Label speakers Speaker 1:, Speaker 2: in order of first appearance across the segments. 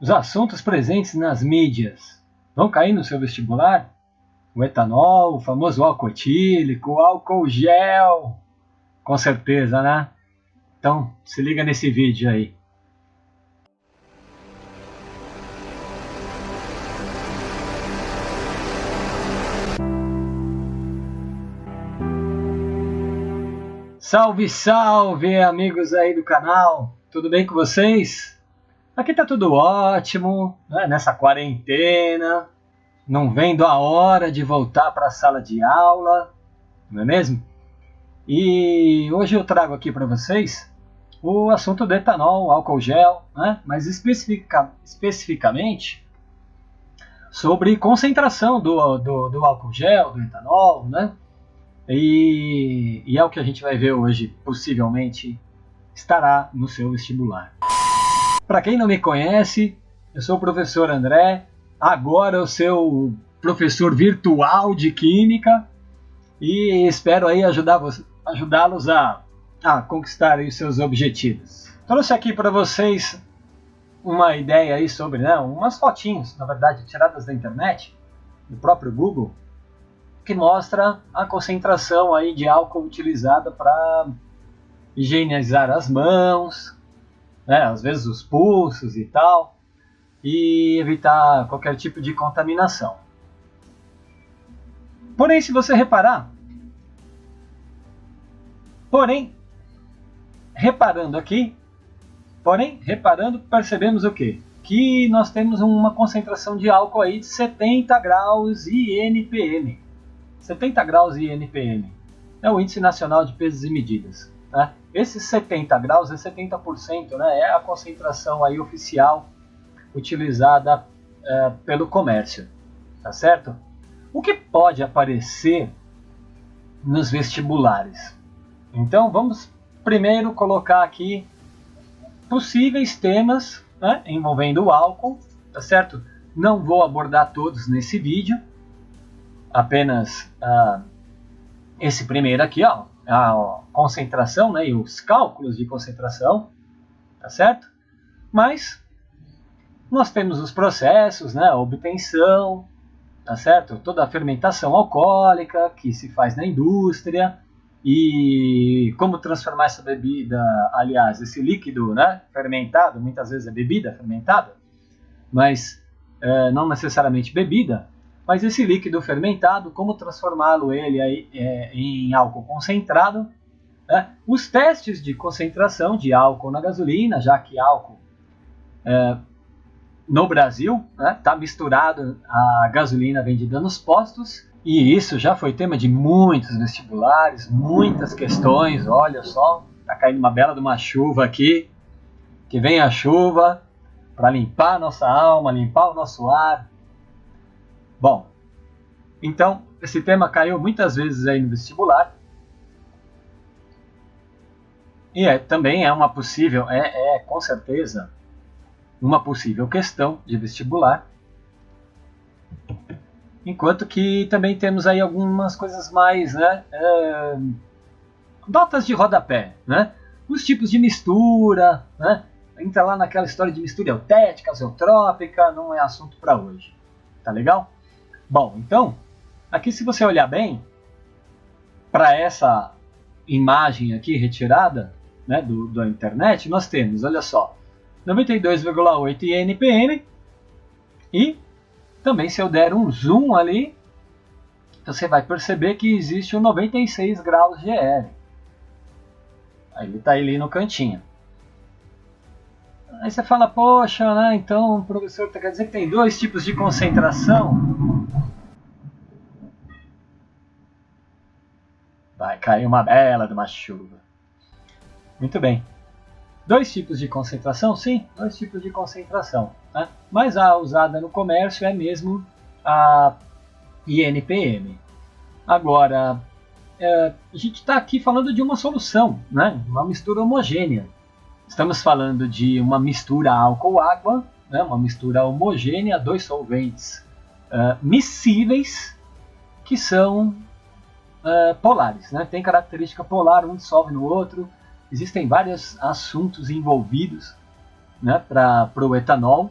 Speaker 1: Os assuntos presentes nas mídias vão cair no seu vestibular? O etanol, o famoso álcool etílico, o álcool gel, com certeza, né? Então, se liga nesse vídeo aí. Salve, salve, amigos aí do canal! Tudo bem com vocês? Aqui tá tudo ótimo, né? Nessa quarentena, não vendo a hora de voltar para a sala de aula, não é mesmo? E hoje eu trago aqui para vocês o assunto do etanol, álcool gel, né? Mas especificamente sobre concentração do álcool gel, do etanol, né? E é o que a gente vai ver hoje, possivelmente estará no seu vestibular. Para quem não me conhece, eu sou o professor André, agora o seu professor virtual de Química, e espero aí ajudá-los a conquistar aí os seus objetivos. Trouxe aqui para vocês uma ideia aí sobre, né, umas fotinhos, na verdade, tiradas da internet, do próprio Google, que mostra a concentração aí de álcool utilizada para higienizar as mãos, né, às vezes os pulsos e tal, e evitar qualquer tipo de contaminação. Porém, se você reparar, reparando, percebemos o quê? Que nós temos uma concentração de álcool aí de 70 graus INPM. 70 graus INPM é o Índice Nacional de Pesos e Medidas, né? Esses 70 graus é 70%, né? É a concentração aí oficial utilizada pelo comércio, tá certo? O que pode aparecer nos vestibulares? Então vamos primeiro colocar aqui possíveis temas, né, envolvendo o álcool, tá certo? Não vou abordar todos nesse vídeo, apenas esse primeiro aqui, ó, a concentração, né, e os cálculos de concentração, tá certo? Mas nós temos os processos, né, a obtenção, tá certo? Toda a fermentação alcoólica que se faz na indústria e como transformar essa bebida, aliás, esse líquido, né, fermentado, muitas vezes é bebida fermentada, mas não necessariamente bebida, mas esse líquido fermentado, como transformá-lo em álcool concentrado, né? Os testes de concentração de álcool na gasolina, já que álcool no Brasil está misturado à gasolina vendida nos postos, e isso já foi tema de muitos vestibulares, muitas questões. Olha só, está caindo uma bela de uma chuva aqui, que vem a chuva para limpar a nossa alma, limpar o nosso ar. Bom, então esse tema caiu muitas vezes aí no vestibular, e também é uma possível, com certeza, uma possível questão de vestibular, enquanto que também temos aí algumas coisas mais, né, notas de rodapé, né, os tipos de mistura, né, entra lá naquela história de mistura eutética, azeotrópica, não é assunto para hoje, tá legal? Bom, então, aqui se você olhar bem para essa imagem aqui retirada, né, da internet, nós temos, olha só, 92,8 INPM, e também se eu der um zoom ali, você vai perceber que existe um 96 graus GL. Aí ele está ali no cantinho. Aí você fala, poxa, né, então o professor quer dizer que tem dois tipos de concentração? Vai cair uma bela de uma chuva. Muito bem. Dois tipos de concentração? Sim, dois tipos de concentração, né? Mas a usada no comércio é mesmo a INPM. Agora, a gente está aqui falando de uma solução, né? Uma mistura homogênea. Estamos falando de uma mistura álcool-água, né? Uma mistura homogênea, dois solventes miscíveis que são polares, né? Tem característica polar, um dissolve no outro. Existem vários assuntos envolvidos, né, para o etanol.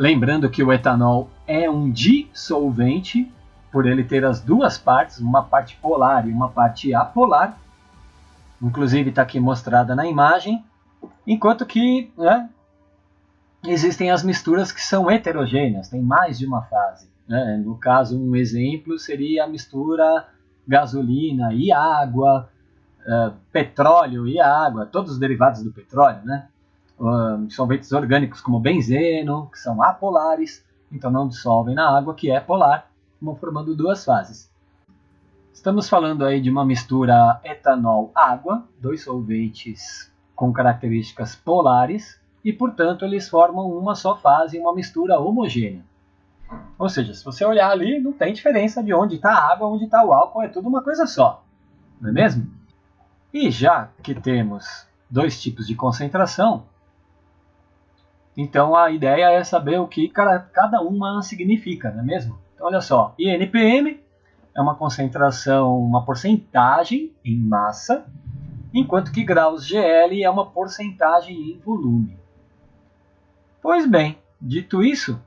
Speaker 1: Lembrando que o etanol é um dissolvente, por ele ter as duas partes, uma parte polar e uma parte apolar. Inclusive está aqui mostrada na imagem. Enquanto que, né, existem as misturas que são heterogêneas, tem mais de uma fase. Né? No caso, um exemplo seria a mistura gasolina e água, petróleo e água, todos os derivados do petróleo, né? Solventes orgânicos como benzeno, que são apolares, então não dissolvem na água, que é polar, vão formando duas fases. Estamos falando aí de uma mistura etanol-água, dois solventes com características polares, e portanto eles formam uma só fase, uma mistura homogênea. Ou seja, se você olhar ali, não tem diferença de onde está a água, onde está o álcool, é tudo uma coisa só, não é mesmo? E já que temos dois tipos de concentração, então a ideia é saber o que cada uma significa, não é mesmo? Então olha só, INPM é uma concentração, uma porcentagem em massa, enquanto que graus GL é uma porcentagem em volume. Pois bem, dito isso,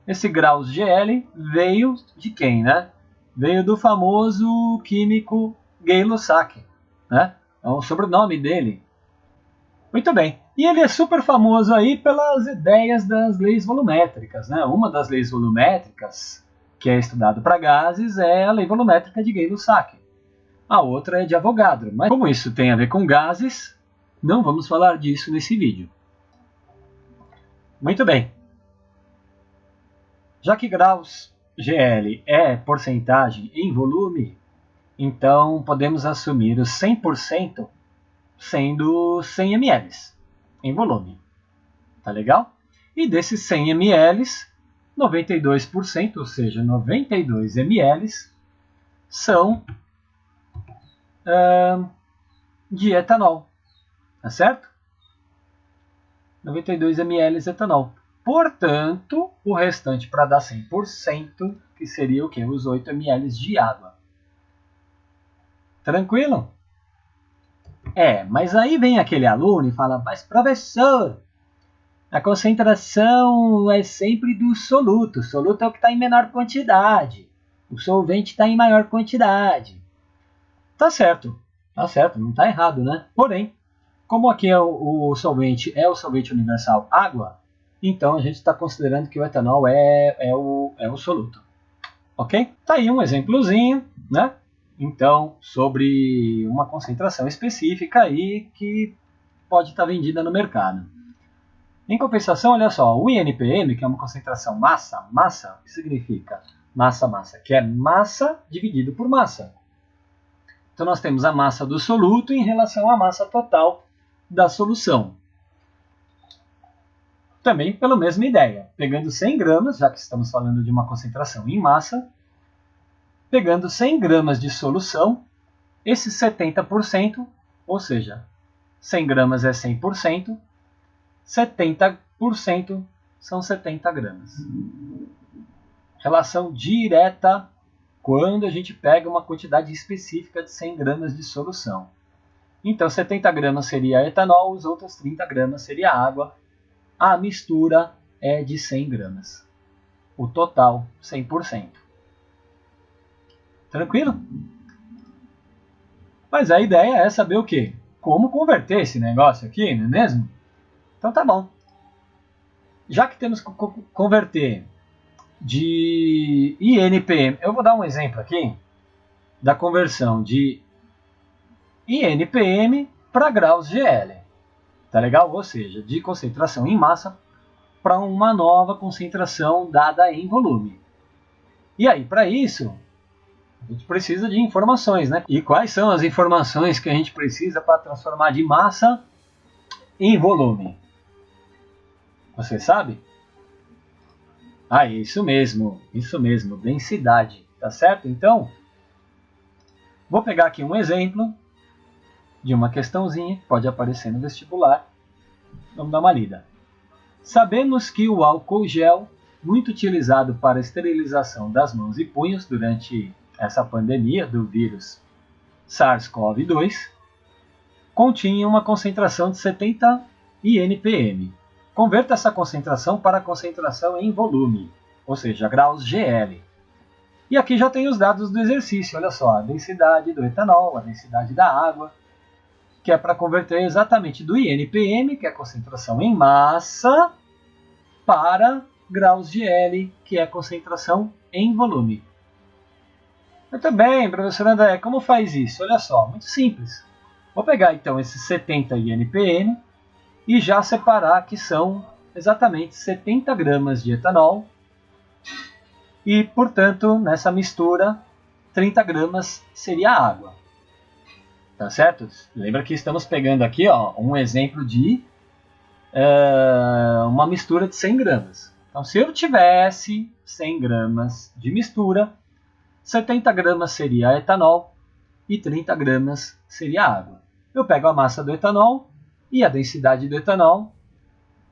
Speaker 1: esse graus GL veio de quem, né? Veio do famoso químico Gay-Lussac, né? É o sobrenome dele. Muito bem. E ele é super famoso aí pelas ideias das leis volumétricas, né? Uma das leis volumétricas que é estudado para gases é a lei volumétrica de Gay-Lussac. A outra é de Avogadro. Mas como isso tem a ver com gases, não vamos falar disso nesse vídeo. Muito bem. Já que graus GL é porcentagem em volume, então podemos assumir os 100% sendo 100 ml em volume. Tá legal? E desses 100 ml, 92%, ou seja, 92 ml, são de etanol. Tá certo? 92 ml de etanol. Portanto, o restante para dar 100%, que seria o quê? Os 8 ml de água. Tranquilo? Mas aí vem aquele aluno e fala, mas professor, a concentração é sempre do soluto. O soluto é o que está em menor quantidade. O solvente está em maior quantidade. Tá certo, não está errado, né? Porém, como aqui o solvente é o solvente universal água, então a gente está considerando que o etanol é o soluto. Ok? Tá aí um exemplozinho, né? Então, sobre uma concentração específica aí que pode estar vendida no mercado. Em compensação, olha só, o INPM, que é uma concentração massa, o que significa massa, que é massa dividido por massa. Então nós temos a massa do soluto em relação à massa total da solução. Também pela mesma ideia, pegando 100 gramas, já que estamos falando de uma concentração em massa, pegando 100 gramas de solução, esses 70%, ou seja, 100 gramas é 100%, 70% são 70 gramas. Relação direta quando a gente pega uma quantidade específica de 100 gramas de solução. Então, 70 gramas seria etanol, os outros 30 gramas seria água. A mistura é de 100 gramas. O total, 100%. Tranquilo? Mas a ideia é saber o quê? Como converter esse negócio aqui, não é mesmo? Então tá bom. Já que temos que converter de INPM, eu vou dar um exemplo aqui da conversão de INPM para graus GL. Tá legal? Ou seja, de concentração em massa para uma nova concentração dada em volume. E aí, para isso, a gente precisa de informações, né? E quais são as informações que a gente precisa para transformar de massa em volume? Você sabe? Isso mesmo, densidade, tá certo? Então, vou pegar aqui um exemplo de uma questãozinha que pode aparecer no vestibular. Vamos dar uma lida. Sabemos que o álcool gel, muito utilizado para a esterilização das mãos e punhos durante essa pandemia do vírus SARS-CoV-2, continha uma concentração de 70 INPM. converta essa concentração para a concentração em volume, ou seja, graus GL. E aqui já tem os dados do exercício, olha só, a densidade do etanol, a densidade da água, que é para converter exatamente do INPM, que é a concentração em massa, para graus GL, que é a concentração em volume. Muito bem, professor André, como faz isso? Olha só, muito simples. Vou pegar então esses 70 INPM e já separar que são exatamente 70 gramas de etanol e, portanto, nessa mistura, 30 gramas seria água. Tá certo? Lembra que estamos pegando aqui um exemplo de uma mistura de 100 gramas. Então, se eu tivesse 100 gramas de mistura, 70 gramas seria etanol e 30 gramas seria água. Eu pego a massa do etanol e a densidade do etanol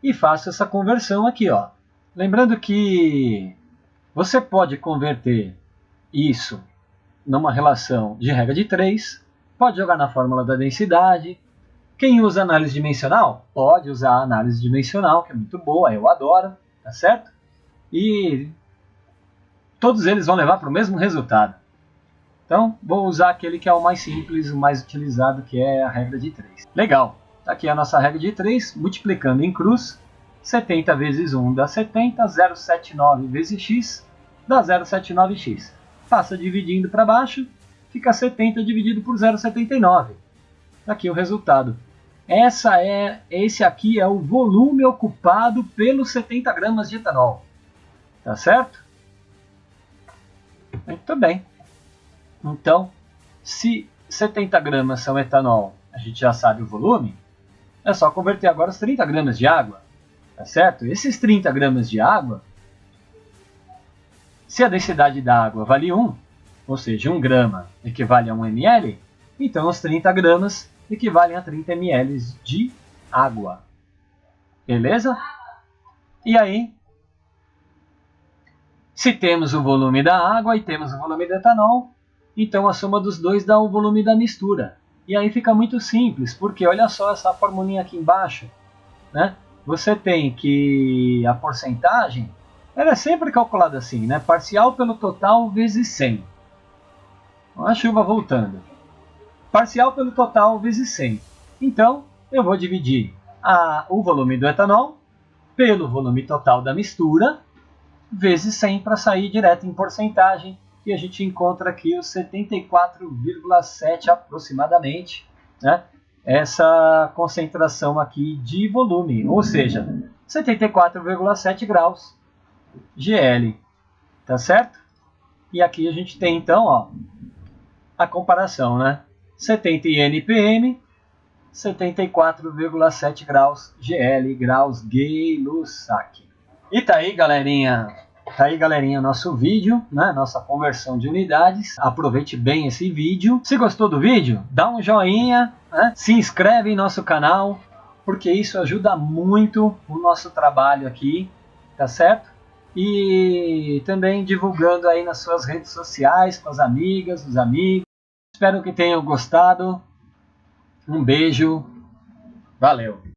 Speaker 1: e faço essa conversão aqui. Lembrando que você pode converter isso numa relação de regra de 3, pode jogar na fórmula da densidade. Quem usa análise dimensional, pode usar a análise dimensional, que é muito boa, eu adoro, tá certo? E todos eles vão levar para o mesmo resultado. Então, vou usar aquele que é o mais simples, o mais utilizado, que é a regra de 3. Legal, tá aqui a nossa regra de 3, multiplicando em cruz, 70 vezes 1 dá 70, 0,79 vezes x dá 0,79x. Passa dividindo para baixo, fica 70 dividido por 0,79. Aqui o resultado. Esse aqui é o volume ocupado pelos 70 gramas de etanol. Tá certo? Muito bem. Então, se 70 gramas são etanol, a gente já sabe o volume, é só converter agora os 30 gramas de água. Tá certo? Esses 30 gramas de água, se a densidade da água vale 1, ou seja, 1 grama equivale a 1 ml, então os 30 gramas equivalem a 30 ml de água. Beleza? E aí, se temos o volume da água e temos o volume do etanol, então a soma dos dois dá o volume da mistura. E aí fica muito simples, porque olha só essa formulinha aqui embaixo, né? Você tem que a porcentagem, ela é sempre calculada assim, né? Parcial pelo total vezes 100. Olha a chuva voltando. Parcial pelo total vezes 100. Então, eu vou dividir o volume do etanol pelo volume total da mistura, vezes 100 para sair direto em porcentagem. E a gente encontra aqui os 74,7 aproximadamente, né? Essa concentração aqui de volume, ou seja, 74,7 graus GL, tá certo? E aqui a gente tem então a comparação, né? 70 INPM, 74,7 graus GL, graus Gay-Lussac. E tá aí, galerinha. Tá aí, galerinha, nosso vídeo, né? Nossa conversão de unidades. Aproveite bem esse vídeo. Se gostou do vídeo, dá um joinha, né? Se inscreve em nosso canal, porque isso ajuda muito o nosso trabalho aqui, tá certo? E também divulgando aí nas suas redes sociais, com as amigas, os amigos. Espero que tenham gostado. Um beijo. Valeu!